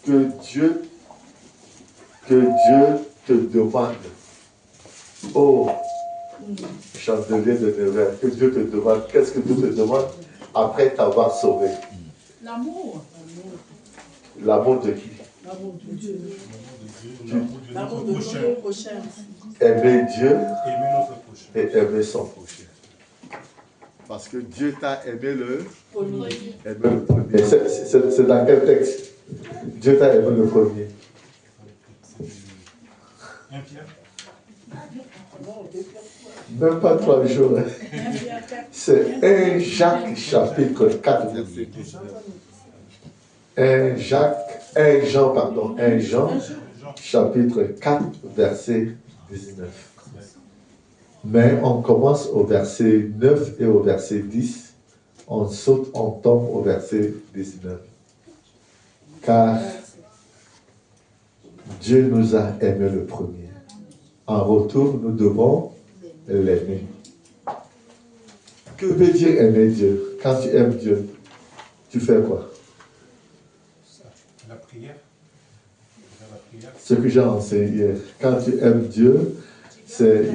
que Dieu te demande, oh, chandelier de Nevers, que Dieu te demande, qu'est-ce que Dieu te demande après t'avoir sauvé? L'amour. L'amour de qui? L'amour de Dieu. L'amour de notre prochain. Aimer Dieu Aimer notre prochain. et aimer son prochain. Parce que Dieu t'a aimé le premier. C'est dans quel texte? Dieu t'a aimé le premier. Un Pierre. Même pas 3 jours. C'est 1 Jacques chapitre 4 verset 19. 1 Jean chapitre 4 verset 19. Mais on commence au verset 9 et au verset 10. On saute, on tombe au verset 19. Car Dieu nous a aimé le premier. En retour, nous devons l'aimer. Que veut dire aimer Dieu? Quand tu aimes Dieu, tu fais quoi? La prière. Ce que j'ai enseigné hier. Quand tu aimes Dieu, c'est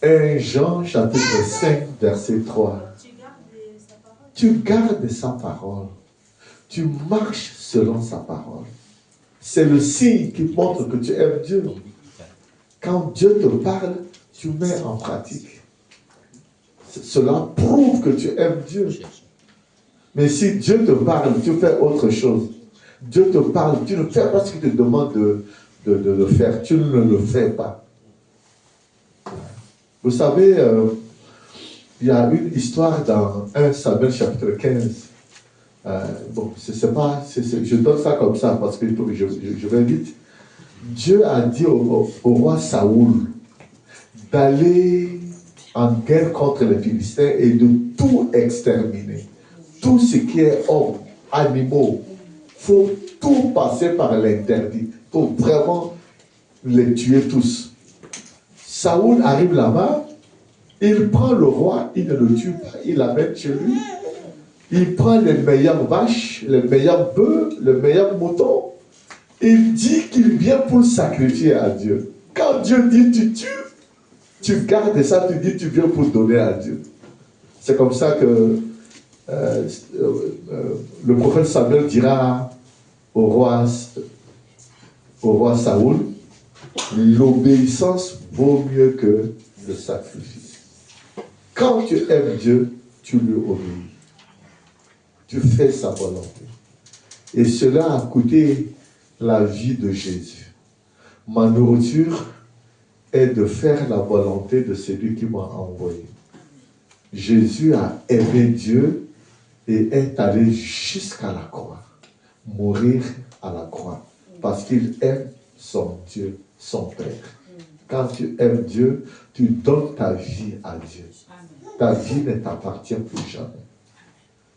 1 Jean chapitre 5 verset 3. Tu gardes sa parole. Tu marches selon sa parole. C'est le signe qui montre que tu aimes Dieu. Quand Dieu te parle, tu mets en pratique. Cela prouve que tu aimes Dieu. Mais si Dieu te parle, tu fais autre chose. Dieu te parle, tu ne fais pas ce qu'il te demande de le faire. Tu ne le fais pas. Vous savez, il y a une histoire dans 1 Samuel chapitre 15. Bon, je donne ça comme ça parce que je vais vite. Dieu a dit au roi Saoul d'aller en guerre contre les Philistins et de tout exterminer. Tout ce qui est homme, animaux, il faut tout passer par l'interdit. Il faut vraiment les tuer tous. Saoul arrive là-bas, il prend le roi, il ne le tue pas, il l'amène chez lui. Il prend les meilleures vaches, les meilleurs bœufs, les meilleurs moutons. Il dit qu'il vient pour le sacrifier à Dieu. Quand Dieu dit tu tues, tu gardes ça, tu dis tu viens pour donner à Dieu. C'est comme ça que le prophète Samuel dira au roi Saoul, l'obéissance vaut mieux que le sacrifice. Quand tu aimes Dieu, tu lui obéis. Tu fais sa volonté. Et cela a coûté la vie de Jésus. Ma nourriture est de faire la volonté de celui qui m'a envoyé. Jésus a aimé Dieu et est allé jusqu'à la croix, mourir à la croix, parce qu'il aime son Dieu, son Père. Quand tu aimes Dieu, tu donnes ta vie à Dieu. Ta vie ne t'appartient plus jamais.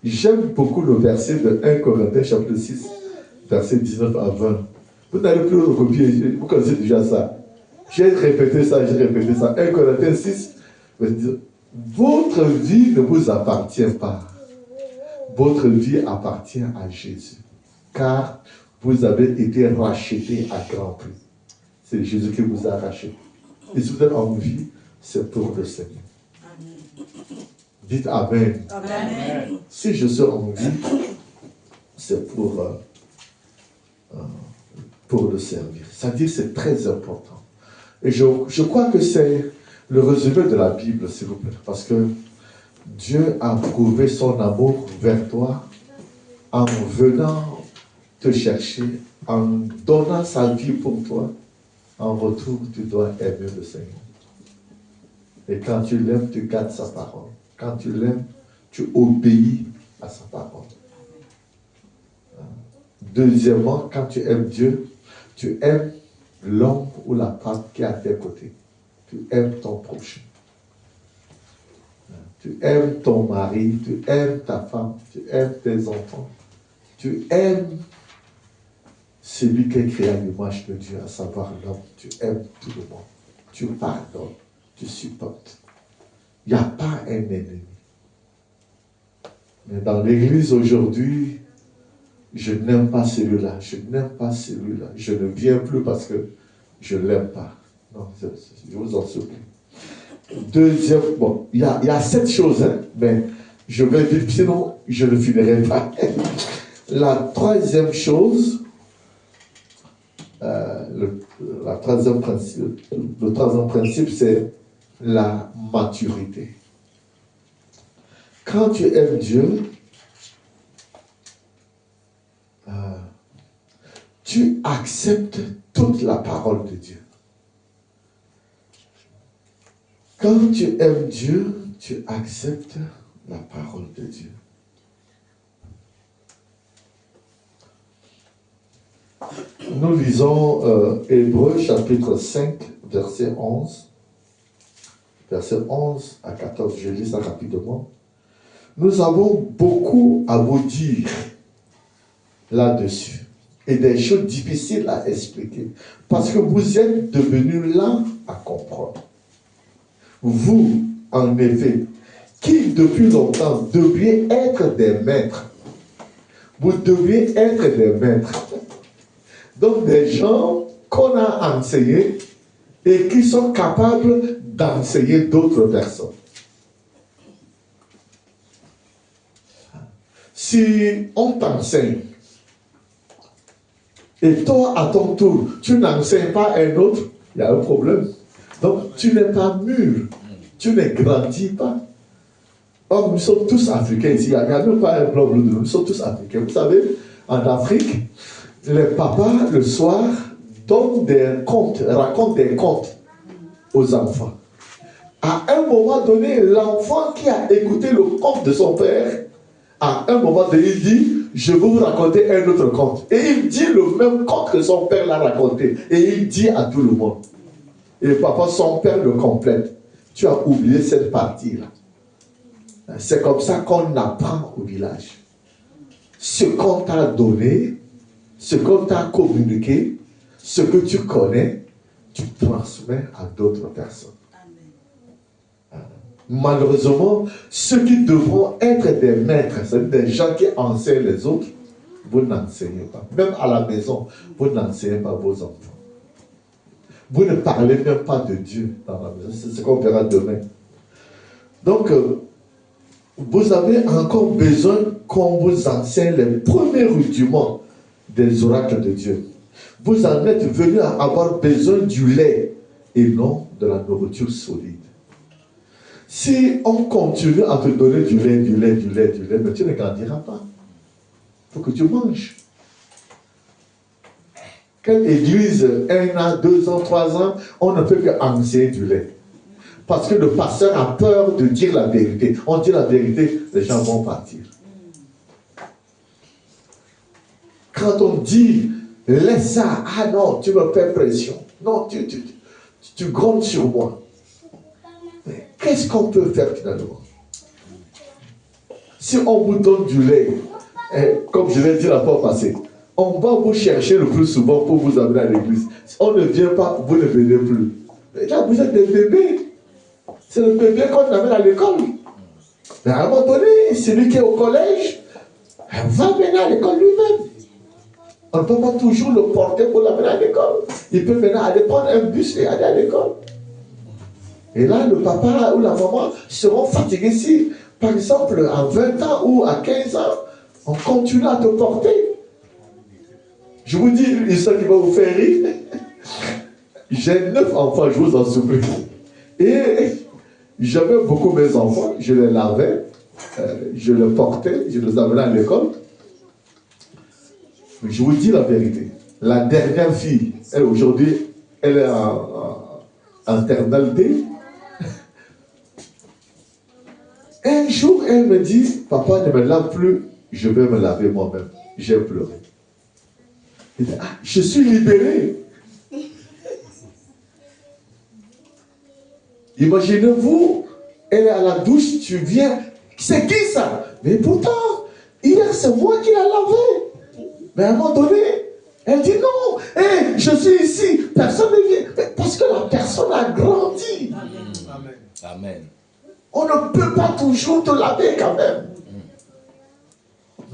J'aime beaucoup le verset de 1 Corinthiens chapitre 6, verset 19 à 20. Vous n'allez plus le recopier, vous connaissez déjà ça. J'ai répété ça. 1 Corinthiens 6, verset 19. Votre vie ne vous appartient pas. Votre vie appartient à Jésus. Car vous avez été rachetés à grand prix. C'est Jésus qui vous a racheté. Et si vous êtes en vie, c'est pour le Seigneur. Dites Amen. Amen. Si je suis en vie, c'est pour le servir. C'est-à-dire c'est très important. Et je crois que c'est le résumé de la Bible, s'il vous plaît. Parce que Dieu a prouvé son amour vers toi en venant te chercher, en donnant sa vie pour toi. En retour, tu dois aimer le Seigneur. Et quand tu l'aimes, tu gardes sa parole. Quand tu l'aimes, tu obéis à sa parole. Deuxièmement, quand tu aimes Dieu, tu aimes l'homme ou la femme qui est à tes côtés. Tu aimes ton prochain. Tu aimes ton mari, tu aimes ta femme, tu aimes tes enfants. Tu aimes celui qui est créé à l'image de Dieu, à savoir l'homme. Tu aimes tout le monde. Tu pardonnes, tu supportes. Il n'y a pas un ennemi. Mais dans l'église aujourd'hui, je n'aime pas celui-là, je n'aime pas celui-là, je ne viens plus parce que je ne l'aime pas. Non, je vous en supplie. Deuxième, bon, il y a 7 choses, hein, mais je vais vite, sinon je ne finirai pas. La troisième chose, le troisième principe, c'est la maturité. Quand tu aimes Dieu, tu acceptes toute la parole de Dieu. Quand tu aimes Dieu, tu acceptes la parole de Dieu. Nous lisons Hébreux chapitre 5, verset 11. Verset 11 à 14, je lis ça rapidement. Nous avons beaucoup à vous dire là-dessus. Et des choses difficiles à expliquer. Parce que vous êtes devenus lents à comprendre. Vous, en effet, qui depuis longtemps deviez être des maîtres. Vous deviez être des maîtres. Donc des gens qu'on a enseignés et qui sont capables d'enseigner d'autres personnes. Si on t'enseigne, et toi, à ton tour, tu n'enseignes pas à un autre, il y a un problème. Donc, tu n'es pas mûr. Tu ne grandis pas. Or, nous sommes tous africains ici. Il n'y a même pas un blanc bleu de nous. Nous sommes tous africains. Vous savez, en Afrique, les papas, le soir, donnent des contes, racontent des contes aux enfants. À un moment donné, l'enfant qui a écouté le conte de son père, à un moment donné, il dit, je vais vous raconter un autre conte. Et il dit le même conte que son père l'a raconté. Et il dit à tout le monde. Et papa, son père le complète. Tu as oublié cette partie-là. C'est comme ça qu'on apprend au village. Ce qu'on t'a donné, ce qu'on t'a communiqué, ce que tu connais, tu transmets à d'autres personnes. Malheureusement, ceux qui devront être des maîtres, c'est-à-dire des gens qui enseignent les autres, vous n'enseignez pas. Même à la maison, vous n'enseignez pas vos enfants. Vous ne parlez même pas de Dieu dans la maison. C'est ce qu'on verra demain. Donc, vous avez encore besoin qu'on vous enseigne les premiers rudiments des oracles de Dieu. Vous en êtes venus à avoir besoin du lait et non de la nourriture solide. Si on continue à te donner du lait, mais tu ne grandiras pas. Il faut que tu manges. Quelle église, 1 an, 2 ans, 3 ans, on ne peut qu'enseigner du lait. Parce que le pasteur a peur de dire la vérité. On dit la vérité, les gens vont partir. Quand on dit, laisse ça, ah non, tu me fais pression. Non, tu grondes sur moi. Mais qu'est-ce qu'on peut faire finalement? Si on vous donne du lait, comme je l'ai dit la fois passée, on va vous chercher le plus souvent pour vous amener à l'église. Si on ne vient pas, vous ne venez plus. Mais là, vous êtes des bébés. C'est le bébé qu'on amène à l'école. Mais à un moment donné, celui qui est au collège, va venir à l'école lui-même. On ne peut pas toujours le porter pour l'amener à l'école. Il peut maintenant aller prendre un bus et aller à l'école. Et là, le papa ou la maman seront fatigués si, par exemple, à 20 ans ou à 15 ans, on continue à te porter. Je vous dis une histoire qui va vous faire rire. J'ai 9 enfants, je vous en supplie. Et j'aimais beaucoup mes enfants, je les lavais, je les portais, je les amenais à l'école. Je vous dis la vérité. La dernière fille, elle aujourd'hui, elle est en terminale D. Un jour, elle me dit, papa ne me lave plus, je vais me laver moi-même. J'ai pleuré. Elle dit, ah, je suis libéré. Imaginez-vous, elle est à la douche, tu viens, c'est qui ça? Mais pourtant, hier c'est moi qui l'a lavé. Mais à un moment donné, elle dit non, hey, je suis ici, personne ne vient. Parce que la personne a grandi. Amen. Amen. On ne peut pas toujours te laver quand même.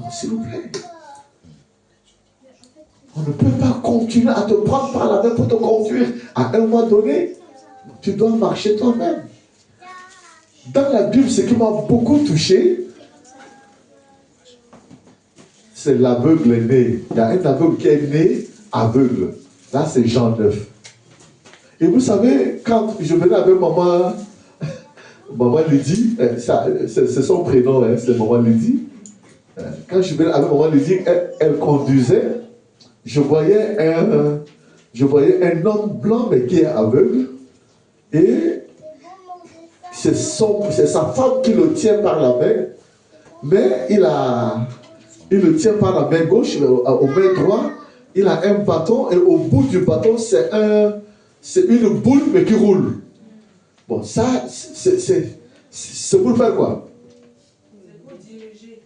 Non, s'il vous plaît. On ne peut pas continuer à te prendre par la main pour te conduire. À un moment donné, tu dois marcher toi-même. Dans la Bible, ce qui m'a beaucoup touché, c'est l'aveugle né. Il y a un aveugle qui est né aveugle. Là, c'est Jean 9. Et vous savez, quand je venais avec maman Lydie, c'est son prénom, hein, c'est maman Lydie. Quand je venais avec maman Lydie, elle conduisait. Je voyais un homme blanc mais qui est aveugle. Et c'est sa femme qui le tient par la main. Mais il le tient par la main gauche, au main droite. Il a un bâton et au bout du bâton, c'est une boule mais qui roule. Bon, ça, c'est pour faire quoi? C'est pour diriger.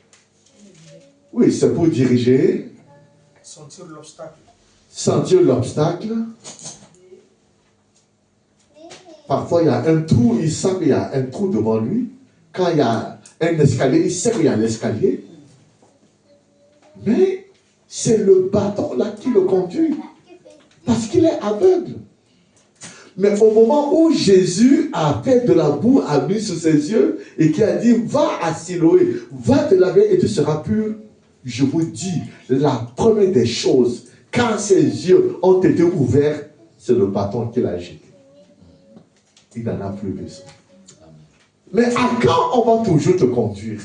Oui, c'est pour diriger. Sentir l'obstacle. Sentir l'obstacle. Parfois, il y a un trou, il sent qu'il y a un trou devant lui. Quand il y a un escalier, il sait qu'il y a l'escalier. Mais c'est le bâton là qui le conduit. Parce qu'il est aveugle. Mais au moment où Jésus a fait de la boue, a mis sur ses yeux et qui a dit, va à Siloé, va te laver et tu seras pur. Je vous dis, la première des choses, quand ses yeux ont été ouverts, c'est le bâton qu'il a jeté. Il n'en a plus besoin. Mais à quand on va toujours te conduire?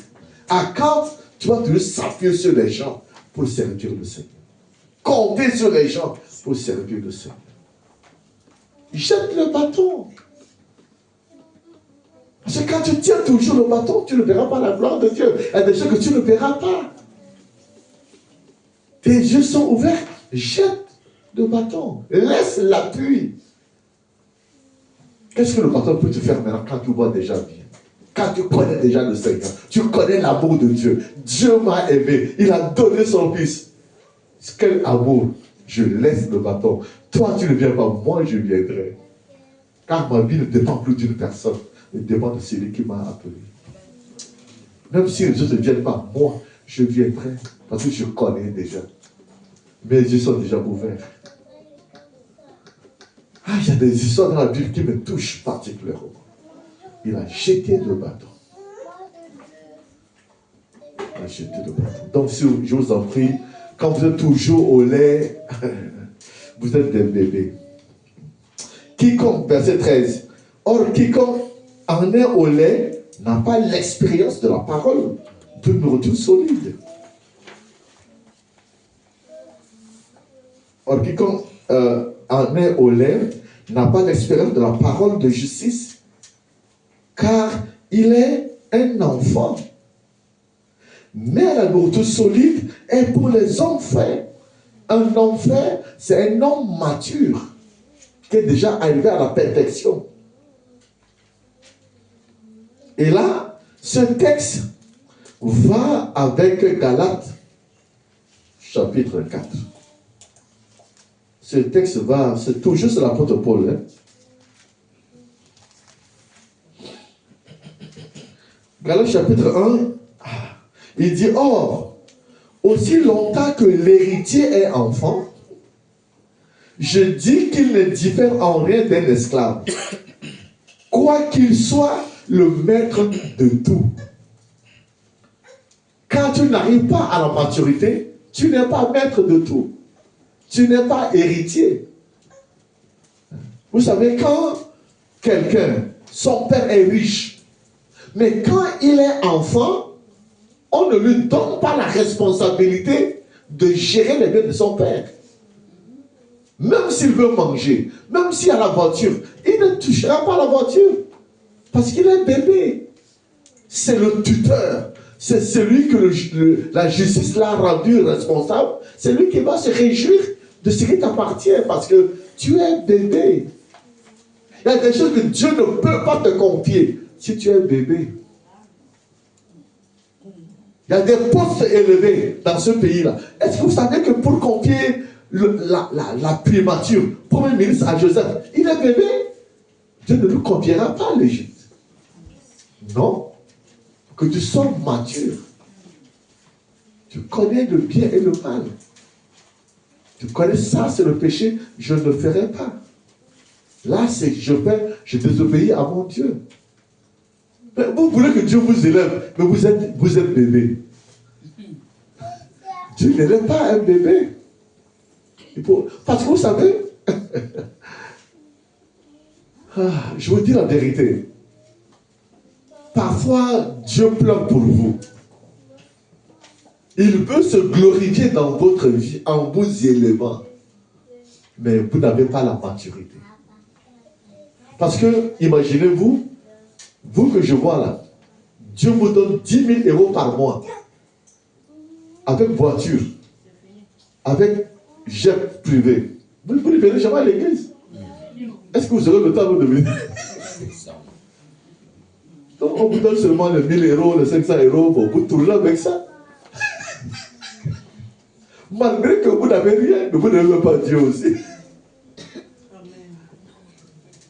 À quand tu vas toujours s'appuyer sur les gens pour servir le Seigneur? Compter sur les gens pour servir le Seigneur. Jette le bâton. Parce que quand tu tiens toujours le bâton, tu ne verras pas la gloire de Dieu. Il y a des choses que tu ne verras pas. Tes yeux sont ouverts, jette le bâton. Laisse l'appui. Qu'est-ce que le bâton peut te faire maintenant quand tu vois déjà bien? Quand tu connais déjà le Seigneur, tu connais l'amour de Dieu. Dieu m'a aimé, il a donné son Fils. Quel amour! Je laisse le bâton. Toi, tu ne viens pas, moi je viendrai. Car ma vie ne dépend plus d'une personne, elle dépend de celui qui m'a appelé. Même si les autres ne viennent pas, moi, je viendrai. Parce que je connais déjà. Mes yeux sont déjà ouverts. Ah, il y a des histoires dans la Bible qui me touchent particulièrement. Il a jeté le bâton. Il a jeté le bâton. Donc, si je vous en prie, quand vous êtes toujours au lait, vous êtes des bébés. Quiconque, verset 13, or quiconque en est au lait n'a pas l'expérience de la parole de nourriture solide. Or quiconque en est au lait n'a pas l'expérience de la parole de justice, car il est un enfant. Mais la nourriture solide est pour les hommes frères. Un homme frère, c'est un homme mature qui est déjà arrivé à la perfection. Et là, ce texte va avec Galates, chapitre 4. Ce texte va, c'est toujours sur l'apôtre Paul. Hein? Galates chapitre 1, il dit, or, aussi longtemps que l'héritier est enfant, je dis qu'il ne diffère en rien d'un esclave, quoi qu'il soit le maître de tout. Quand tu n'arrives pas à la maturité, tu n'es pas maître de tout. Tu n'es pas héritier. Vous savez, quand quelqu'un, son père est riche, mais quand il est enfant, on ne lui donne pas la responsabilité de gérer les biens de son père. Même s'il veut manger, même s'il a la voiture, il ne touchera pas la voiture. Parce qu'il est bébé. C'est le tuteur. C'est celui que la justice l'a rendu responsable. C'est lui qui va se réjouir de ce qui t'appartient parce que tu es bébé. Il y a des choses que Dieu ne peut pas te confier si tu es bébé. Il y a des postes élevés dans ce pays-là. Est-ce que vous savez que pour confier la primature, premier ministre à Joseph, il est bébé? Dieu ne lui confiera pas l'Égypte. Non. Que tu sois mature. Tu connais le bien et le mal. Tu connais ça, c'est le péché, je ne le ferai pas. Là, c'est je désobéis à mon Dieu. Mais vous voulez que Dieu vous élève, mais vous êtes bébé. Dieu n'élève pas un bébé. Parce que vous savez, je vous dis la vérité. Parfois, Dieu pleure pour vous. Il veut se glorifier dans votre vie en vous élevant. Mais vous n'avez pas la maturité. Parce que, imaginez-vous, vous que je vois là, Dieu vous donne 10 000 euros par mois. Avec voiture. Avec jet privé. Vous ne venez jamais à l'église. Est-ce que vous aurez le temps de venir? Donc on vous donne seulement les 1000 euros, les 500 euros, vous tournez avec ça. Malgré que vous n'avez rien, mais vous n'aimez pas Dieu aussi.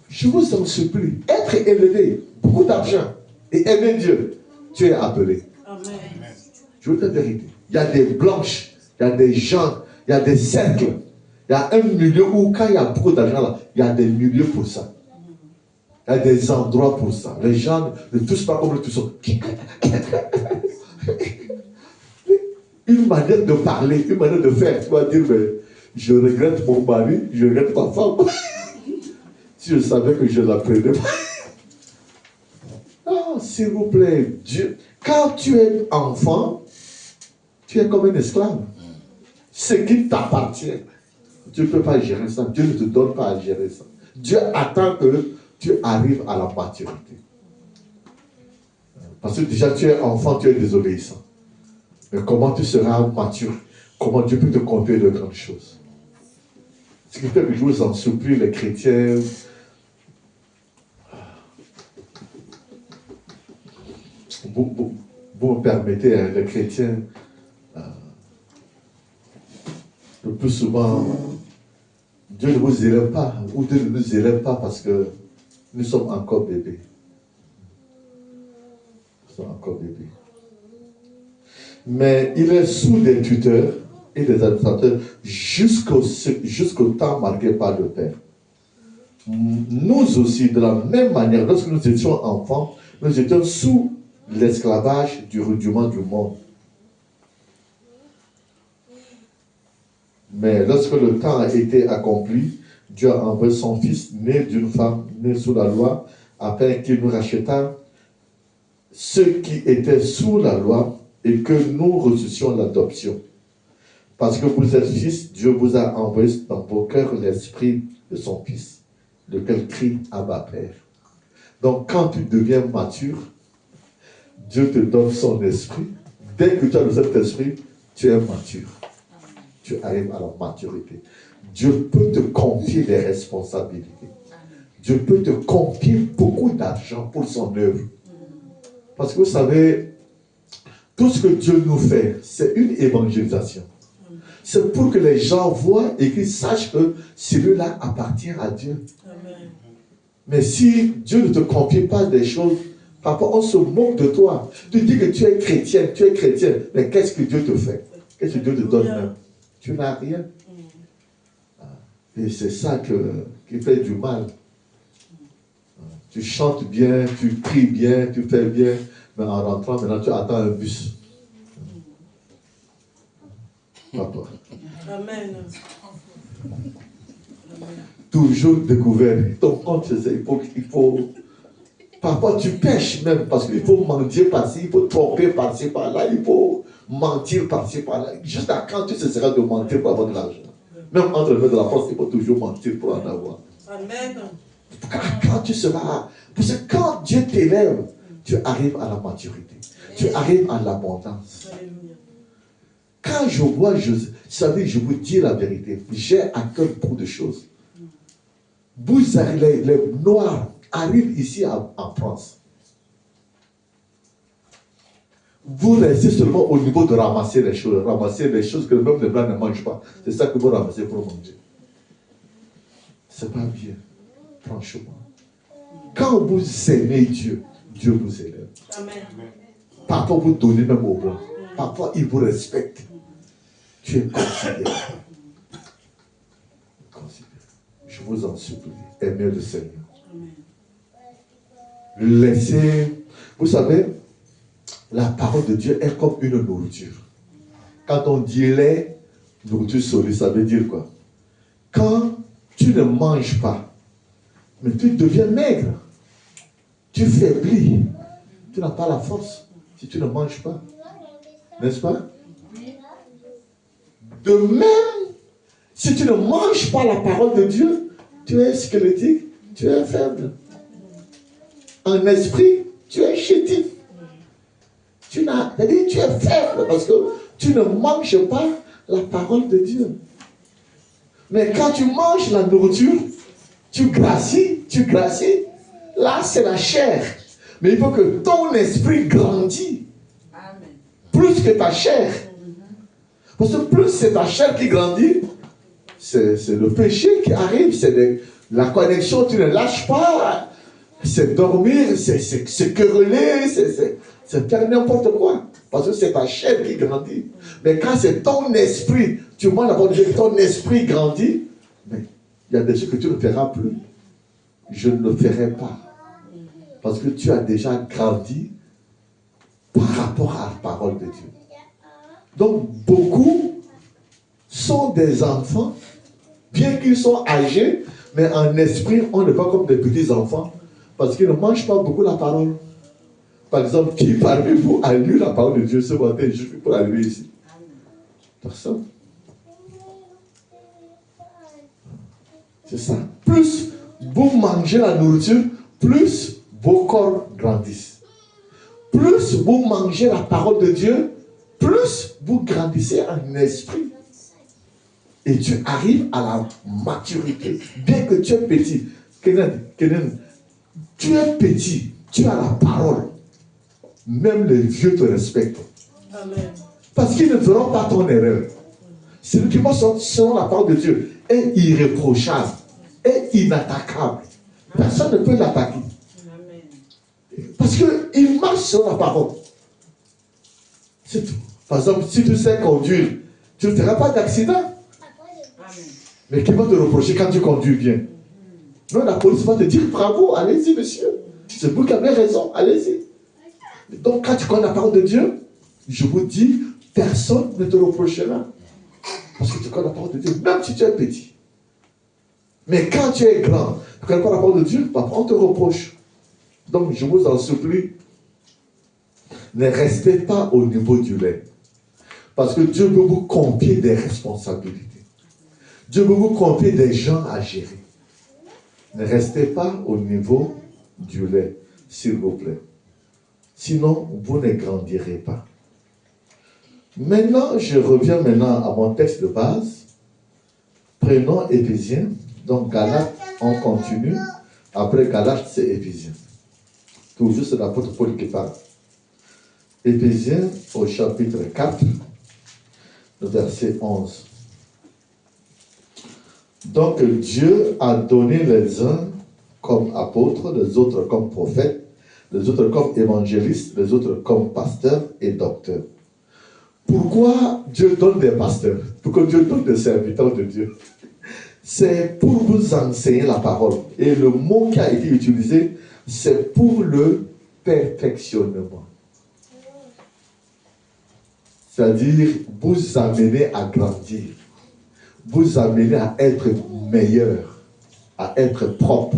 Je vous en supplie, être élevé, beaucoup d'argent, et aimer Dieu, tu es appelé. Amen. Je veux te dire la vérité. Il y a des blanches, il y a des gens, il y a des cercles. Il y a un milieu où quand il y a beaucoup d'argent là, il y a des milieux pour ça. Il y a des endroits pour ça. Les gens ne touchent pas comme le touchent. Une manière de parler, une manière de faire. Tu vas dire, mais je regrette mon mari, je regrette ma femme. Si je savais que je ne la prenais pas. Non, s'il vous plaît, Dieu. Quand tu es enfant, tu es comme un esclave. Ce qui t'appartient, tu ne peux pas gérer ça. Dieu ne te donne pas à gérer ça. Dieu attend que tu arrives à la maturité. Parce que déjà tu es enfant, tu es désobéissant. Mais comment tu seras mature? Comment Dieu peut te conduire de grandes choses? Ce qui fait que je vous en supplie, les chrétiens, vous me permettez, hein, les chrétiens, le plus souvent, Dieu ne vous élève pas, ou Dieu ne nous élève pas parce que nous sommes encore bébés. Nous sommes encore bébés. Mais il est sous des tuteurs et des administrateurs jusqu'au temps marqué par le Père. Nous aussi, de la même manière, lorsque nous étions enfants, nous étions sous l'esclavage du rudiment du monde. Mais lorsque le temps a été accompli, Dieu a envoyé son Fils, né d'une femme, né sous la loi, afin qu'il nous racheta ceux qui étaient sous la loi et que nous reçussions l'adoption. Parce que vous êtes fils, Dieu vous a envoyé dans vos cœurs l'esprit de son Fils, lequel crie Abba Père. Donc quand tu deviens mature, Dieu te donne son esprit. Dès que tu as cet esprit, tu es mature. Tu arrives à la maturité. Dieu peut te confier des responsabilités. Dieu peut te confier beaucoup d'argent pour son œuvre. Parce que vous savez, tout ce que Dieu nous fait, c'est une évangélisation. C'est pour que les gens voient et qu'ils sachent que celui-là appartient à Dieu. Amen. Mais si Dieu ne te confie pas des choses, parfois on se moque de toi. Tu dis que tu es chrétien, mais qu'est-ce que Dieu te fait? Qu'est-ce que Dieu te donne même? Tu n'as rien. Et c'est ça qui fait du mal. Tu chantes bien, tu pries bien, tu fais bien, mais en rentrant, maintenant tu attends un bus. Papa. Amen. Toujours découvert. Ton compte, il faut... Parfois tu pêches même, parce qu'il faut mentir par-ci, il faut tromper par-ci, par-là, il faut mentir par-ci, par-là. Jusqu'à quand tu cesseras de mentir pour avoir de l'argent? Même entre les de la force, il faut toujours mentir pour en avoir. Amen. Quand tu seras... Parce que quand Dieu t'élève, tu arrives à la maturité. Tu arrives à l'abondance. Quand je vois, vous savez, je vous dis la vérité, j'ai à cœur beaucoup de choses. Vous arrivez, les Noirs arrivent ici en France. Vous restez seulement au niveau de ramasser les choses que même les Blancs ne mangent pas. C'est ça que vous ramassez pour manger. C'est pas bien, franchement. Quand vous aimez Dieu, Dieu vous élève. Amen. Parfois vous donnez même au Blanc. Parfois il vous respecte. Tu es considéré. vous en supplie, aimez le Seigneur. Laissez, vous savez, la parole de Dieu est comme une nourriture. Quand on dit lait, nourriture solide, ça veut dire quoi? Quand tu ne manges pas, mais tu deviens maigre, tu faiblis, tu n'as pas la force si tu ne manges pas. N'est-ce pas? De même, si tu ne manges pas la parole de Dieu, tu es squelettique, tu es faible. En esprit, tu es chétif. Tu es faible parce que tu ne manges pas la parole de Dieu. Mais quand tu manges la nourriture, tu gracies. Là, c'est la chair. Mais il faut que ton esprit grandisse. Plus que ta chair. Parce que plus c'est ta chair qui grandit, c'est le péché qui arrive, c'est la connexion, tu ne lâches pas. C'est dormir, c'est quereller, c'est faire n'importe quoi. Parce que c'est ta chair qui grandit. Mais quand c'est ton esprit, tu manges la parole de Dieu, ton esprit grandit, mais il y a des choses que tu ne feras plus. Je ne le ferai pas. Parce que tu as déjà grandi par rapport à la parole de Dieu. Donc, beaucoup sont des enfants, bien qu'ils soient âgés, mais en esprit, on n'est pas comme des petits enfants, parce qu'ils ne mangent pas beaucoup la parole. Par exemple, qui parmi vous a lu la parole de Dieu ce matin, juste pour arriver ici? Personne. C'est ça. Plus vous mangez la nourriture, plus vos corps grandissent. Plus vous mangez la parole de Dieu, plus vous grandissez en esprit. Et tu arrives à la maturité. Bien que tu es petit. Kenan, tu es petit. Tu as la parole. Même les vieux te respectent. Amen. Parce qu'ils ne feront pas ton erreur. Celui qui marche selon la parole de Dieu est irréprochable, est inattaquable. Personne ne peut l'attaquer. Parce qu'il marche selon la parole. C'est tout. Par exemple, si tu sais conduire, tu ne feras pas d'accident. Mais qui va te reprocher quand tu conduis bien? Non, la police va te dire bravo, allez-y, monsieur. C'est vous qui avez raison, allez-y. Donc, quand tu connais la parole de Dieu, je vous dis, personne ne te reprochera. Parce que tu connais la parole de Dieu, même si tu es petit. Mais quand tu es grand, tu ne connais pas la parole de Dieu, on te reproche. Donc, je vous en supplie, ne restez pas au niveau du lait. Parce que Dieu veut vous confier des responsabilités. Dieu veut vous confier des gens à gérer. Ne restez pas au niveau du lait, s'il vous plaît. Sinon, vous ne grandirez pas. Maintenant, je reviens maintenant à mon texte de base. Prenons Éphésiens. Donc, Galates, on continue. Après Galates, c'est Éphésiens. Toujours, c'est l'apôtre Paul qui parle. Éphésiens, au chapitre 4, le verset 11. Donc, Dieu a donné les uns comme apôtres, les autres comme prophètes, les autres comme évangélistes, les autres comme pasteurs et docteurs. Pourquoi Dieu donne des pasteurs? Pourquoi Dieu donne des serviteurs de Dieu? C'est pour vous enseigner la parole. Et le mot qui a été utilisé, c'est pour le perfectionnement. C'est-à-dire, vous amener à grandir. Vous amener à être meilleur, à être propre.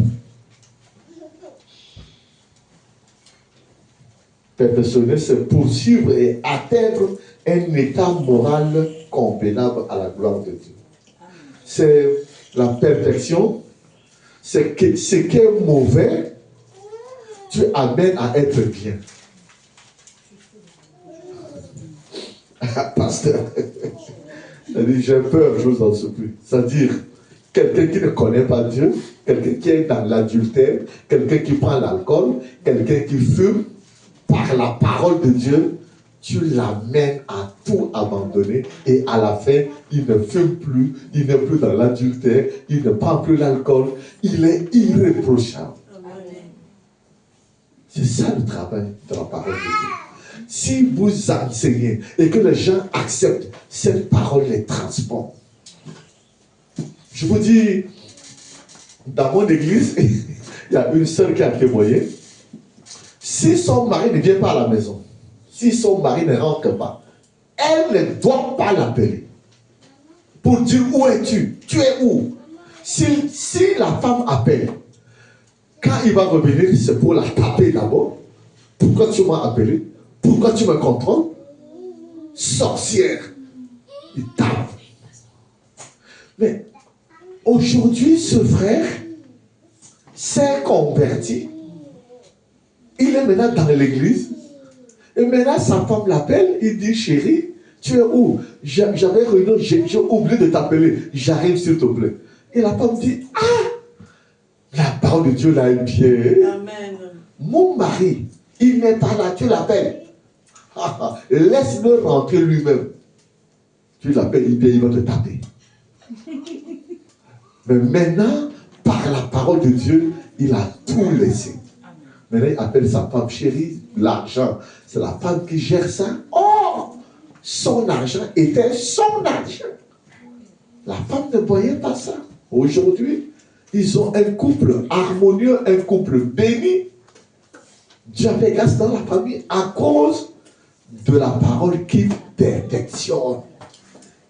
Perfectionner, c'est poursuivre et atteindre un état moral convenable à la gloire de Dieu. C'est la perfection, c'est que ce qui est mauvais, tu amènes à être bien. Pasteur, j'ai peur, je vous en supplie. C'est-à-dire, quelqu'un qui ne connaît pas Dieu, quelqu'un qui est dans l'adultère, quelqu'un qui prend l'alcool, quelqu'un qui fume, par la parole de Dieu, tu l'amènes à tout abandonner et à la fin, il ne fume plus, il n'est plus dans l'adultère, il ne prend plus l'alcool, il est irréprochable. C'est ça le travail de la parole de Dieu. Si vous enseignez et que les gens acceptent, cette parole les transforme. Je vous dis, dans mon église, il y a une sœur qui a témoigné. Si son mari ne vient pas à la maison, si son mari ne rentre pas, elle ne doit pas l'appeler pour dire où es-tu? Tu es où? Si la femme appelle, quand il va revenir, c'est pour la taper d'abord. Pourquoi tu m'as appelé? Pourquoi tu me contrôles? Sorcière. Il tape. Mais aujourd'hui, ce frère s'est converti. Il est maintenant dans l'église. Et maintenant, sa femme l'appelle. Il dit, chérie, tu es où? J'avais réunion, j'ai oublié de t'appeler. J'arrive, s'il te plaît. Et la femme dit, ah, la parole de Dieu là est bien. Amen. Mon mari, il n'est pas là, tu l'appelles. Laisse-le rentrer lui-même. Tu l'appelles, il va te taper. Mais maintenant, par la parole de Dieu, il a tout laissé. Maintenant, il appelle sa femme chérie, l'argent. C'est la femme qui gère ça. Oh, son argent était son argent. La femme ne voyait pas ça. Aujourd'hui, ils ont un couple harmonieux, un couple béni. Dieu fait grâce dans la famille à cause de la parole qui perfectionne,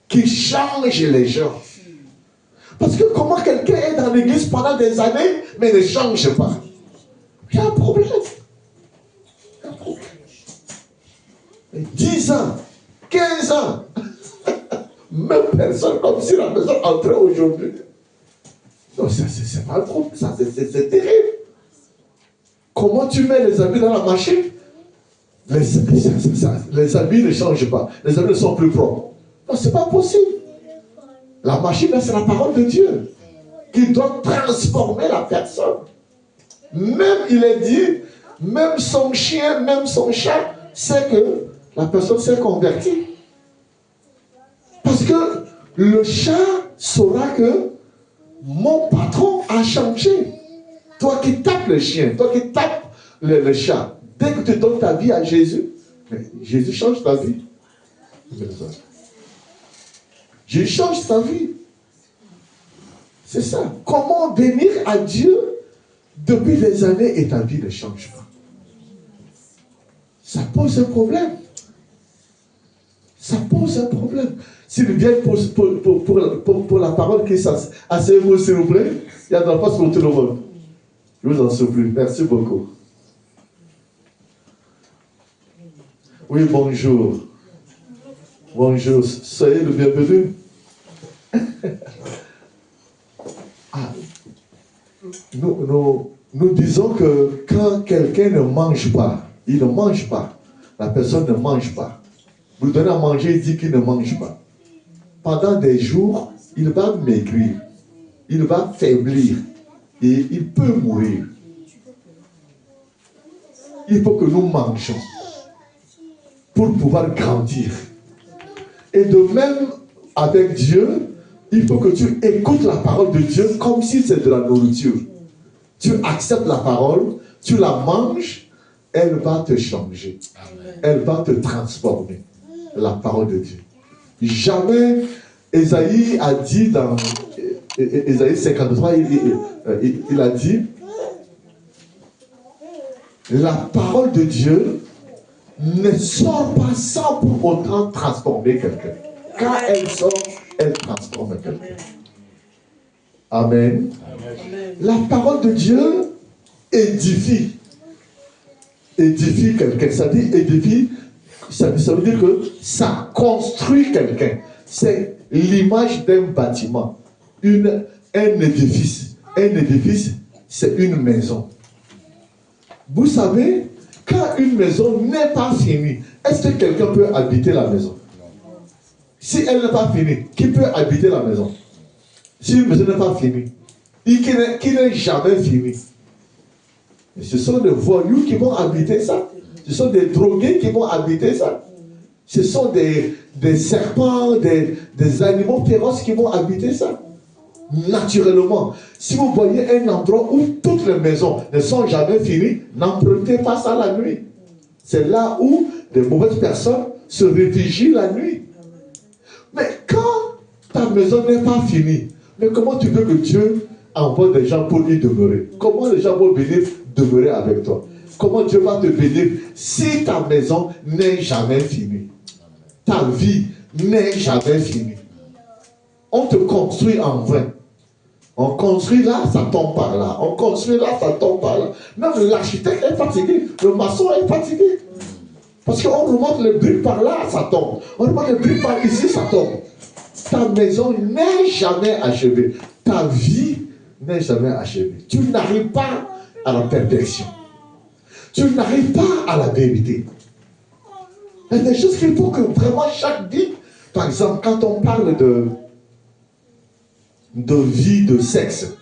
qui change les gens. Parce que comment quelqu'un est dans l'église pendant des années, mais ne change pas? Il y a un problème. Il y a un problème. 10 ans, 15 ans, même personne, comme si la personne entrait aujourd'hui. Non, c'est pas un problème, c'est terrible. Comment tu mets les habits dans la machine? Les habits ne changent pas. Les habits ne sont plus propres. Non, c'est pas possible. La machine, c'est la parole de Dieu qui doit transformer la personne. Même, il est dit, même son chien, même son chat, sait que la personne s'est convertie. Parce que le chat saura que mon patron a changé. Toi qui tapes le chien, toi qui tapes le chat, dès que tu donnes ta vie à Jésus, Jésus change ta vie. Jésus change ta vie. C'est ça. Comment venir à Dieu depuis des années et ta vie ne change pas? Ça pose un problème. Ça pose un problème. S'il vient pour la parole qui s'asseye, asseyez-vous s'il vous plaît. Il y a de la place pour tout le monde. Je vous en supplie. Merci beaucoup. Oui, bonjour. Bonjour. Soyez le bienvenu. Nous disons que quand quelqu'un ne mange pas, il ne mange pas. La personne ne mange pas. Vous donnez à manger, il dit qu'il ne mange pas. Pendant des jours, il va maigrir. Il va faiblir. Et il peut mourir. Il faut que nous mangions pour pouvoir grandir. Et de même, avec Dieu, il faut que tu écoutes la parole de Dieu comme si c'était de la nourriture. Tu acceptes la parole, tu la manges, elle va te changer. Elle va te transformer. La parole de Dieu. Jamais, Ésaïe a dit dans Ésaïe 53, il a dit, la parole de Dieu ne sort pas sans pour autant transformer quelqu'un. Quand elle sort, elle transforme quelqu'un. Amen. Amen. La parole de Dieu édifie. Édifie quelqu'un. Ça dit édifie, ça veut dire que ça construit quelqu'un. C'est l'image d'un bâtiment. Un édifice. Un édifice, c'est une maison. Vous savez, quand une maison n'est pas finie, est-ce que quelqu'un peut habiter la maison? Si elle n'est pas finie, qui peut habiter la maison? Si une maison n'est pas finie, et qui n'est jamais finie. Et ce sont des voyous qui vont habiter ça. Ce sont des drogués qui vont habiter ça. Ce sont des serpents, des animaux féroces qui vont habiter ça. Naturellement. Si vous voyez un endroit où toutes les maisons ne sont jamais finies, n'empruntez pas ça la nuit. C'est là où des mauvaises personnes se réfugient la nuit. Mais quand ta maison n'est pas finie, mais comment tu veux que Dieu envoie des gens pour y demeurer. Comment les gens vont venir demeurer avec toi? Comment Dieu va te bénir si ta maison n'est jamais finie? Ta vie n'est jamais finie. On te construit en vain. On construit là, ça tombe par là. On construit là, ça tombe par là. Même l'architecte est fatigué. Le maçon est fatigué. Parce qu'on remonte les briques par là, ça tombe. On remonte les briques par ici, ça tombe. Ta maison n'est jamais achevée. Ta vie n'est jamais achevée. Tu n'arrives pas à la perfection. Tu n'arrives pas à la vérité. Il y a des choses qu'il faut que vraiment chaque vie, par exemple, quand on parle de vie, de sexe,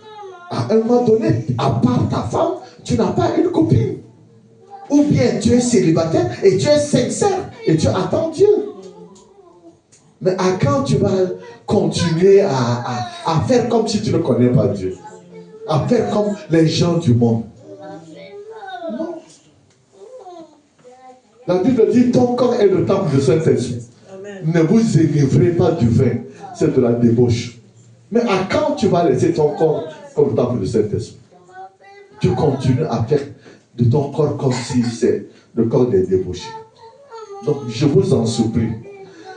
à un moment donné, à part ta femme, tu n'as pas une copine. Ou bien tu es célibataire et tu es sincère et tu attends Dieu. Mais à quand tu vas continuer à faire comme si tu ne connais pas Dieu? À faire comme les gens du monde? Non. La Bible dit, ton corps est le temple de Saint-Esprit. Ne vous enivrez pas du vin, c'est de la débauche. Mais à quand tu vas laisser ton corps comme le temple de Saint-Esprit? Tu continues à faire de ton corps comme si c'est le corps des débauchés. Donc je vous en supplie,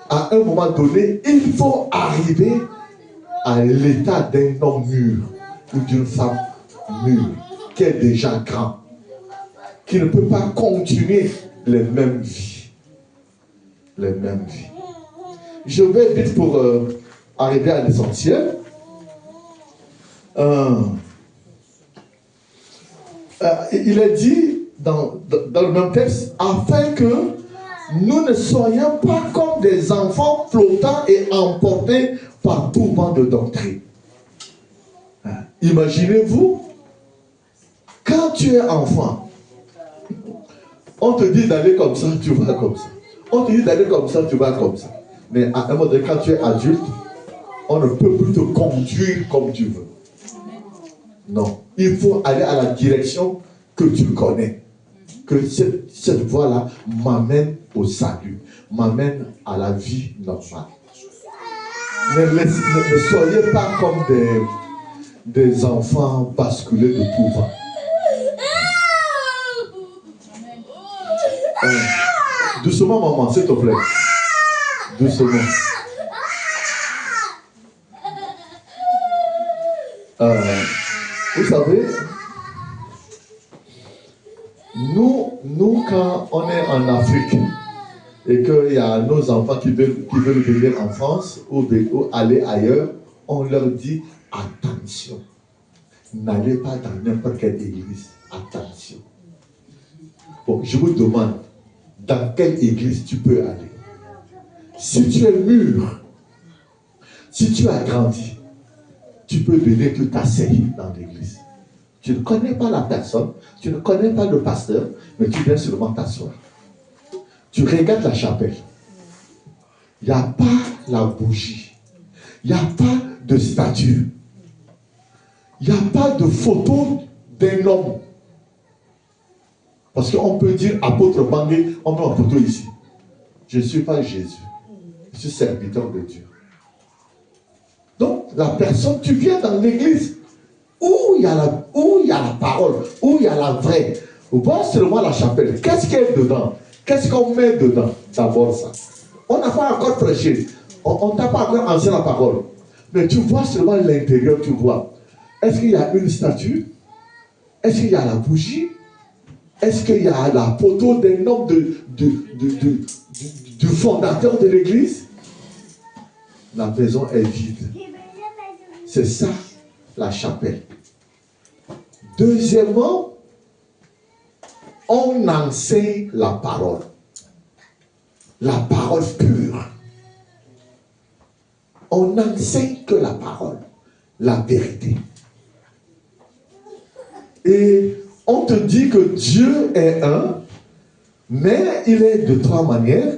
à un moment donné, il faut arriver à l'état d'un homme mûr ou d'une femme mûre, qui est déjà grand, qui ne peut pas continuer les mêmes vies. Les mêmes vies. Je vais vite pour arriver à l'essentiel. Il est dit dans le même texte, afin que nous ne soyons pas comme des enfants flottants et emportés par tout vent de doctrine. Imaginez-vous, quand tu es enfant, on te dit d'aller comme ça, tu vas comme ça. On te dit d'aller comme ça, tu vas comme ça. Mais à un moment donné, quand tu es adulte, on ne peut plus te conduire comme tu veux. Non. Il faut aller à la direction que tu connais. Que cette voie-là m'amène au salut, m'amène à la vie normale. Ne soyez pas comme des enfants basculés de tout vent. Doucement, maman, s'il te plaît. Doucement. Vous savez, nous, quand on est en Afrique et qu'il y a nos enfants qui veulent venir en France ou aller ailleurs, on leur dit attention. N'allez pas dans n'importe quelle église. Attention. Bon, je vous demande, dans quelle église tu peux aller? Si tu es mûr, si tu as grandi, tu peux venir te t'asseoir dans l'église. Tu ne connais pas la personne, tu ne connais pas le pasteur, mais tu viens seulement t'asseoir. Tu regardes la chapelle. Il n'y a pas la bougie. Il n'y a pas de statue. Il n'y a pas de photo d'un homme. Parce qu'on peut dire, apôtre Bangé, on met en photo ici. Je ne suis pas Jésus. Je suis serviteur de Dieu. Donc, la personne, tu viens dans l'église où il y a la parole, où il y a la vraie. Vois seulement la chapelle. Qu'est-ce qu'il y a dedans? Qu'est-ce qu'on met dedans? D'abord ça. On n'a pas encore prêché. On ne t'a pas encore enseigné la parole. Mais tu vois seulement l'intérieur, tu vois. Est-ce qu'il y a une statue? Est-ce qu'il y a la bougie? Est-ce qu'il y a la photo d'un homme du fondateur de l'église? La maison est vide. C'est ça, la chapelle. Deuxièmement, on enseigne la parole. La parole pure. On n'enseigne que la parole, la vérité. Et on te dit que Dieu est un, mais il est de trois manières.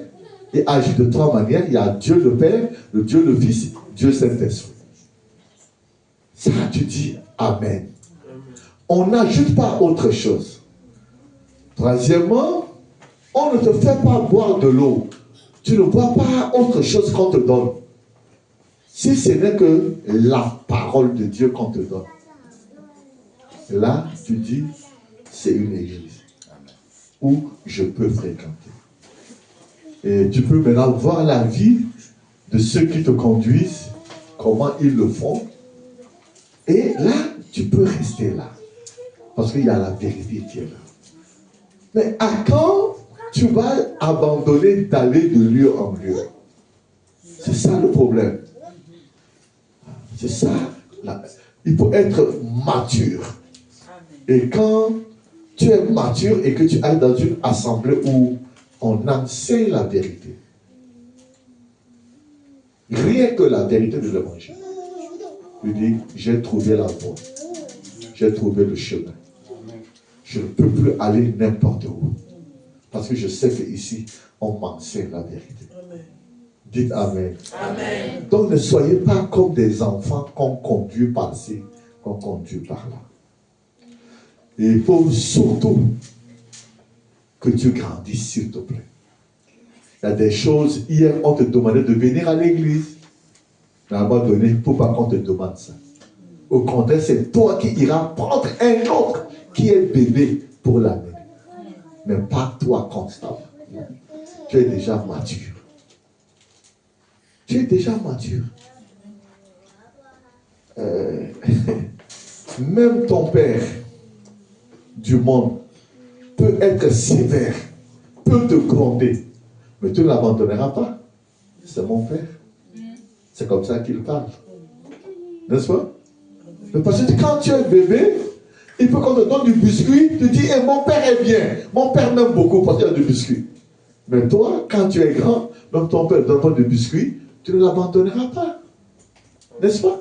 Il agit de trois manières. Il y a Dieu le Père, le Dieu le Fils, Dieu Saint-Esprit. Ça, tu dis Amen. On n'ajoute pas autre chose. Troisièmement, on ne te fait pas boire de l'eau. Tu ne bois pas autre chose qu'on te donne. Si ce n'est que la parole de Dieu qu'on te donne. Là, tu dis, c'est une église où je peux fréquenter. Et tu peux maintenant voir la vie de ceux qui te conduisent, comment ils le font. Et là, tu peux rester là. Parce qu'il y a la vérité qui est là. Mais à quand tu vas abandonner d'aller de lieu en lieu? C'est ça le problème. C'est ça. Il faut être mature. Et quand tu es mature et que tu es dans une assemblée où on enseigne la vérité, rien que la vérité de l'évangile, tu dis, j'ai trouvé la voie, j'ai trouvé le chemin. Je ne peux plus aller n'importe où. Parce que je sais qu'ici, on m'enseigne la vérité. Amen. Dites Amen. Amen. Donc ne soyez pas comme des enfants qu'on conduit par-ci, qu'on conduit par-là. Et il faut surtout que tu grandisses, s'il te plaît. Il y a des choses, hier on te demandait de venir à l'église. Mais à un moment donné, il ne faut pas qu'on te demande ça. Au contraire, c'est toi qui iras prendre un autre qui est bébé pour l'amener. Mais pas toi constamment. Tu es déjà mature. Tu es déjà mature. Même ton père du monde peut être sévère, peut te gronder, mais tu ne l'abandonneras pas. C'est mon père. C'est comme ça qu'il parle. N'est-ce pas? Mais parce que quand tu es bébé, il peut qu'on te donne du biscuit, tu dis, hey, mon père est bien, mon père m'aime beaucoup parce qu'il y a du biscuit. Mais toi, quand tu es grand, même ton père ne donne pas de biscuit, tu ne l'abandonneras pas. N'est-ce pas?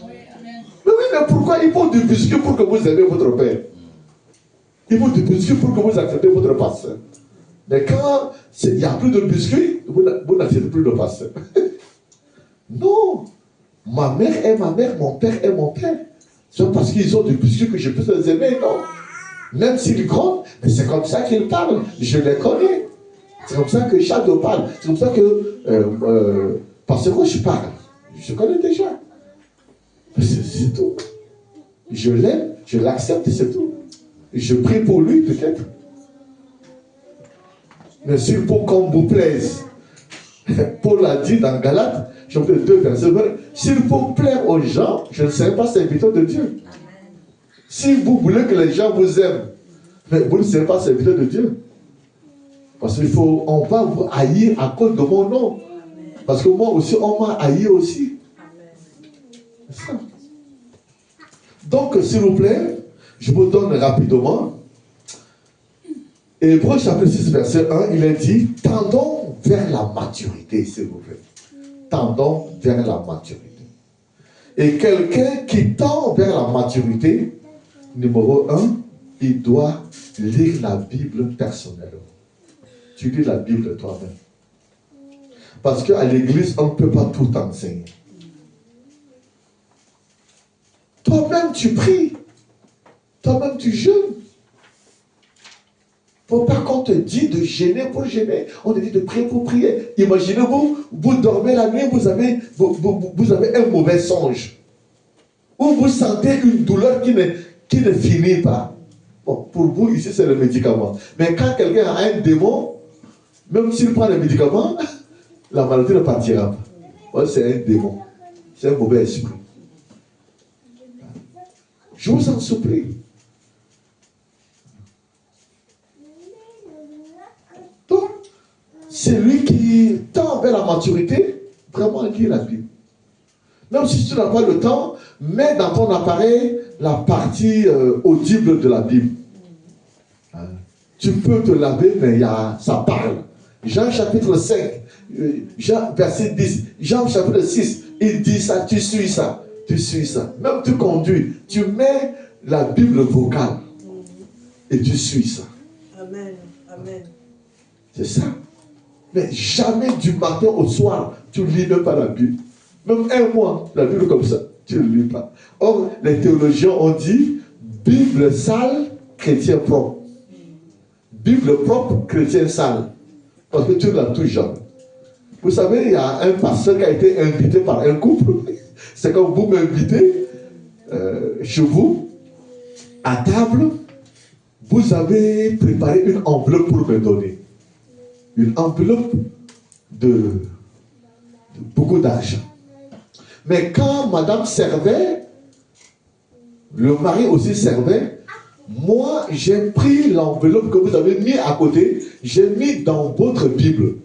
Oui, amen. Mais oui, mais pourquoi il faut du biscuit pour que vous aimez votre père? Il faut du biscuit pour que vous acceptez votre pasteur. Mais quand il n'y a plus de biscuit, vous n'acceptez plus de pasteur. Non. Ma mère est ma mère, mon père est mon père. C'est parce qu'ils ont des biscuits que je peux les aimer, non? Même s'ils grondent, mais c'est comme ça qu'ils parlent. Je les connais. C'est comme ça que Shadow parle. C'est comme ça que parce que je parle. Je connais déjà. C'est tout. Je l'aime, je l'accepte, c'est tout. Je prie pour lui, peut-être. Mais s'il faut qu'on vous plaise, Paul a dit dans Galates, chapitre 2, verset 20, s'il faut plaire aux gens, je ne serai pas serviteur de Dieu. Si vous voulez que les gens vous aiment, mais vous ne serez pas serviteur de Dieu. Parce qu'on va vous haïr à cause de mon nom. Parce que moi aussi, on m'a haï aussi. C'est ça. Donc, s'il vous plaît, je vous donne rapidement. Hébreux chapitre 6, verset 1, il est dit, tendons vers la maturité, s'il vous plaît. Tendons vers la maturité. Et quelqu'un qui tend vers la maturité, numéro 1, il doit lire la Bible personnellement. Tu lis la Bible toi-même. Parce qu'à l'église, on ne peut pas tout enseigner. Toi-même, tu pries. Toi-même, tu jeûnes. Il ne faut pas qu'on te dise de gêner pour gêner. On te dit de prier pour prier. Imaginez-vous, vous dormez la nuit, vous avez un mauvais songe. Ou vous sentez une douleur qui ne finit pas. Bon, pour vous, ici, c'est le médicament. Mais quand quelqu'un a un démon, même s'il prend le médicament, la maladie ne partira pas. C'est un démon. C'est un mauvais esprit. Je vous en supplie. Donc, celui qui tend vers la maturité, vraiment lit la Bible. Même si tu n'as pas le temps, mets dans ton appareil la partie audible de la Bible. Hein? Tu peux te laver, mais ça parle. Jean chapitre 5, Jean verset 10, Jean chapitre 6, il dit ça, tu suis ça, tu suis ça. Même tu conduis, tu mets la Bible vocale et tu suis ça. Amen, amen. C'est ça. Mais jamais du matin au soir, tu ne lis même pas la Bible. Même un mois, la Bible comme ça, tu ne lis pas. Or, les théologiens ont dit, Bible sale, chrétien propre. Bible propre, chrétien sale. Parce que tu ne la touches jamais. Vous savez, il y a un pasteur qui a été invité par un couple. C'est comme vous m'invitez chez vous. À table, vous avez préparé une enveloppe pour me donner. Une enveloppe de beaucoup d'argent. Mais quand madame servait, le mari aussi servait, moi j'ai pris l'enveloppe que vous avez mis à côté, j'ai mis dans votre Bible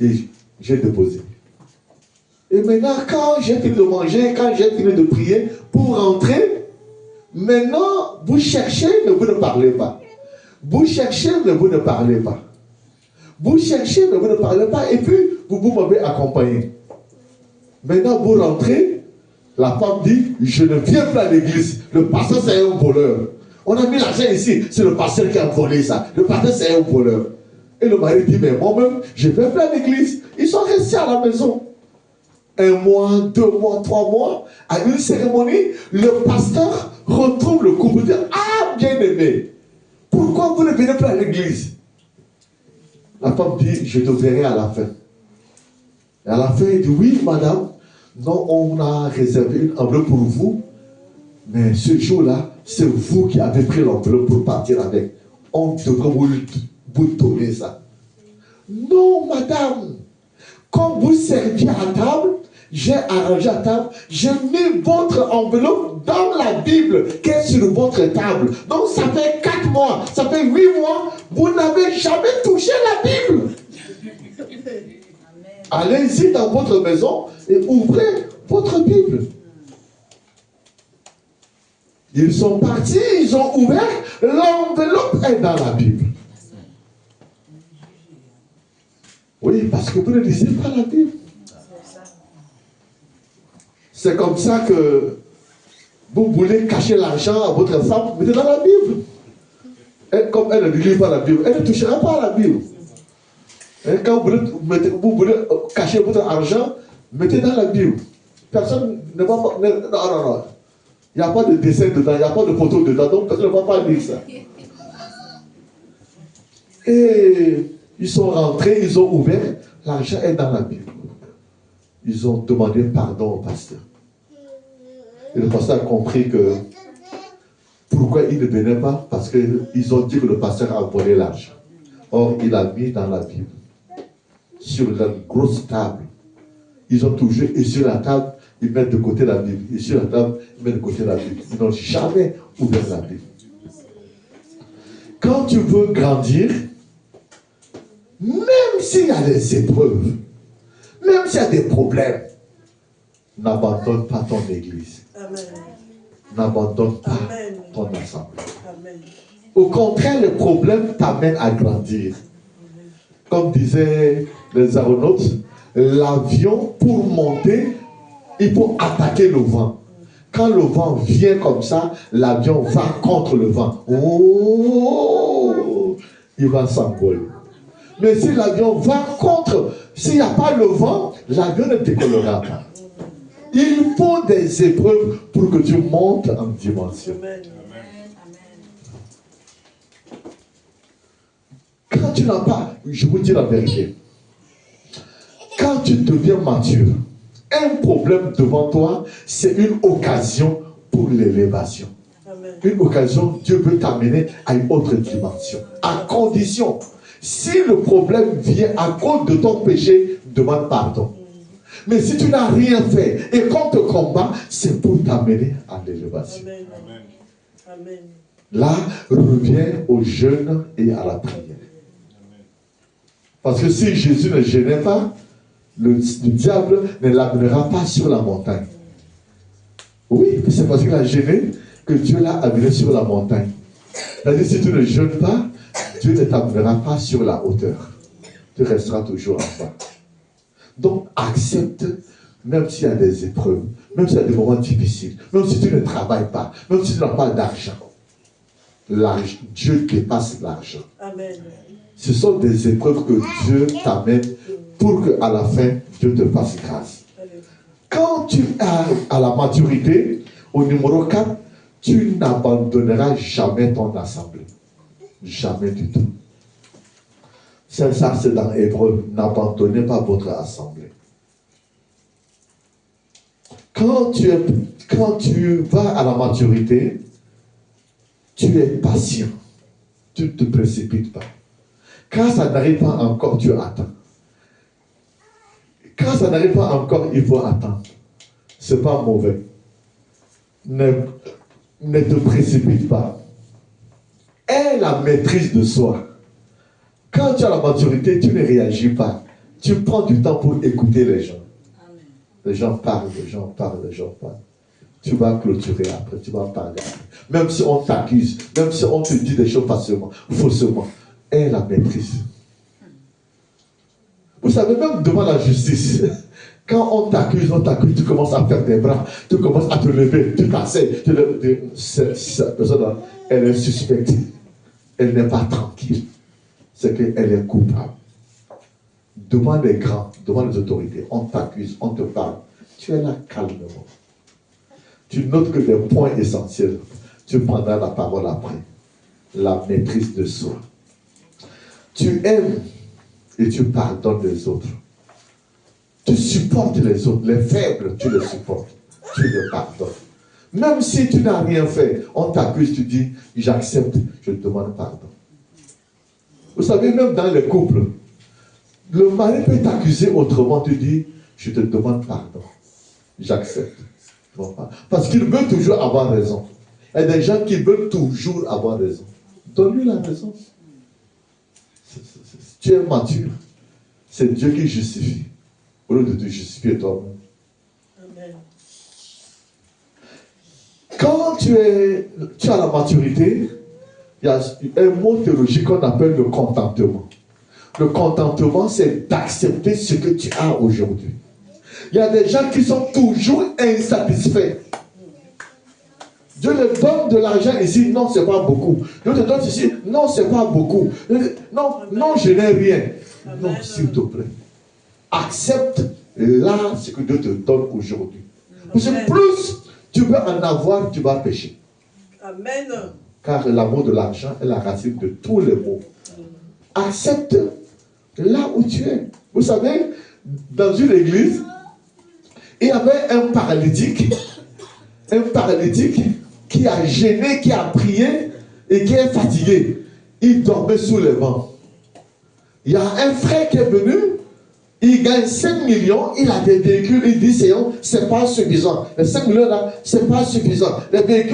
et j'ai déposé. Et maintenant, quand j'ai fini de manger, quand j'ai fini de prier, pour rentrer, maintenant, vous cherchez, mais vous ne parlez pas. Vous cherchez, mais vous ne parlez pas. Vous cherchez, mais vous ne parlez pas. Et puis, vous m'avez accompagné. Maintenant, vous rentrez, la femme dit, je ne viens plus à l'église. Le pasteur, c'est un voleur. On a mis l'argent ici, c'est le pasteur qui a volé ça. Le pasteur, c'est un voleur. Et le mari dit, mais moi-même, je ne vais plus à l'église. Ils sont restés à la maison. 1 mois, 2 mois, 3 mois, à une cérémonie, le pasteur retrouve le couple et dit, ah, bien-aimé, pourquoi vous ne venez plus à l'église? La femme dit, je te verrai à la fin. Et à la fin, il dit, oui, madame, non, on a réservé une enveloppe pour vous, mais ce jour-là, c'est vous qui avez pris l'enveloppe pour partir avec. On devrait vous donner ça. Non, madame, quand vous serviez à table, j'ai arrangé à table, j'ai mis votre enveloppe dans la Bible qui est sur votre table. Donc ça fait 4 mois, ça fait 8 mois, vous n'avez jamais touché la Bible. Allez-y dans votre maison et ouvrez votre Bible. Ils sont partis, ils ont ouvert, l'enveloppe est dans la Bible. Oui, parce que vous ne lisez pas la Bible. C'est comme ça que vous voulez cacher l'argent à votre femme, mettez dans la Bible. Et comme elle ne lit pas la Bible, elle ne touchera pas à la Bible. Et quand vous voulez cacher votre argent, mettez dans la Bible. Personne ne va pas... Non. Il n'y a pas de dessin dedans, il n'y a pas de photo dedans, donc personne ne va pas lire ça. Et ils sont rentrés, ils ont ouvert, l'argent est dans la Bible. Ils ont demandé pardon au pasteur. Et le pasteur a compris que pourquoi il ne venait pas, parce qu'ils ont dit que le pasteur a volé l'argent. Or, il a mis dans la Bible, sur la grosse table. Ils ont toujours, et sur la table, ils mettent de côté la Bible. Et sur la table, ils mettent de côté la Bible. Ils n'ont jamais ouvert la Bible. Quand tu veux grandir, même s'il y a des épreuves, même s'il y a des problèmes, n'abandonne pas ton église. N'abandonne pas ton assemblée. Amen. Au contraire, le problème t'amène à grandir. Comme disaient les aéronautes, l'avion, pour monter, il faut attaquer le vent. Quand le vent vient comme ça, l'avion va contre le vent. Oh, il va s'envoler. Mais si l'avion va contre, s'il n'y a pas le vent, l'avion ne décollera pas. Il faut des épreuves pour que tu montes en dimension. Amen. Quand tu n'as pas, je vous dis la vérité, quand tu deviens mature, un problème devant toi, c'est une occasion pour l'élévation. Une occasion, Dieu veut t'amener à une autre dimension. À condition, si le problème vient à cause de ton péché, demande pardon. Mais si tu n'as rien fait et qu'on te combat, c'est pour t'amener à l'élévation. Amen. Là, reviens au jeûne et à la prière. Parce que si Jésus ne gênait pas, le diable ne l'amènera pas sur la montagne. Oui, c'est parce qu'il a gêné que Dieu l'a amené sur la montagne. C'est-à-dire, si tu ne jeûnes pas, Dieu ne t'amènera pas sur la hauteur. Tu resteras toujours en bas. Donc, accepte, même s'il y a des épreuves, même s'il y a des moments difficiles, même si tu ne travailles pas, même si tu n'as pas d'argent. Dieu dépasse l'argent. Amen. Ce sont des épreuves que Dieu t'amène pour qu'à la fin, Dieu te fasse grâce. Quand tu es à la maturité, au numéro 4, tu n'abandonneras jamais ton assemblée. Jamais du tout. Ça c'est dans Hébreu. N'abandonnez pas votre assemblée. Quand tu vas à la maturité, tu es patient. Tu ne te précipites pas. Quand ça n'arrive pas encore, tu attends. Quand ça n'arrive pas encore, il faut attendre. Ce n'est pas mauvais. Ne te précipite pas. Aie la maîtrise de soi. Quand tu as la maturité, tu ne réagis pas. Tu prends du temps pour écouter les gens. Amen. Les gens parlent, les gens parlent, les gens parlent. Tu vas clôturer après, tu vas parler après. Même si on t'accuse, même si on te dit des choses faussement, aie la maîtrise. Vous savez, même devant la justice, quand on t'accuse, tu commences à faire des bras, tu commences à te lever, tu t'asseyes. Cette personne-là, elle est suspecte. Elle n'est pas tranquille. C'est qu'elle est coupable. Devant les grands, devant les autorités, on t'accuse, on te parle. Tu es là calmement. Tu notes que des points essentiels. Tu prendras la parole après. La maîtrise de soi. Tu aimes et tu pardonnes les autres. Tu supportes les autres. Les faibles, tu les supportes. Tu les pardonnes. Même si tu n'as rien fait, on t'accuse, tu dis, j'accepte, je te demande pardon. Vous savez, même dans les couples, le mari peut t'accuser autrement, tu dis, je te demande pardon. J'accepte. Parce qu'il veut toujours avoir raison. Il y a des gens qui veulent toujours avoir raison. Donne-lui la raison. Tu es mature. C'est Dieu qui justifie. Au lieu de te justifier toi-même. Amen. Quand tu as la maturité, il y a un mot théologique qu'on appelle le contentement. Le contentement, c'est d'accepter ce que tu as aujourd'hui. Il y a des gens qui sont toujours insatisfaits. Dieu leur donne de l'argent ici, non, ce n'est pas beaucoup. Dieu te donne ici, non, ce n'est pas beaucoup. Non, non, je n'ai rien. Non, s'il te plaît. Accepte là ce que Dieu te donne aujourd'hui. Parce que plus tu veux en avoir, tu vas pécher. Amen. Car l'amour de l'argent est la racine de tous les maux. Accepte là où tu es. Vous savez, dans une église, il y avait un paralytique qui a gêné, qui a prié et qui est fatigué. Il dormait sous les bancs. Il y a un frère qui est venu, il gagne 5 millions, il a des véhicules, il dit c'est pas suffisant. Les 5 millions là, c'est pas suffisant. Les véhicules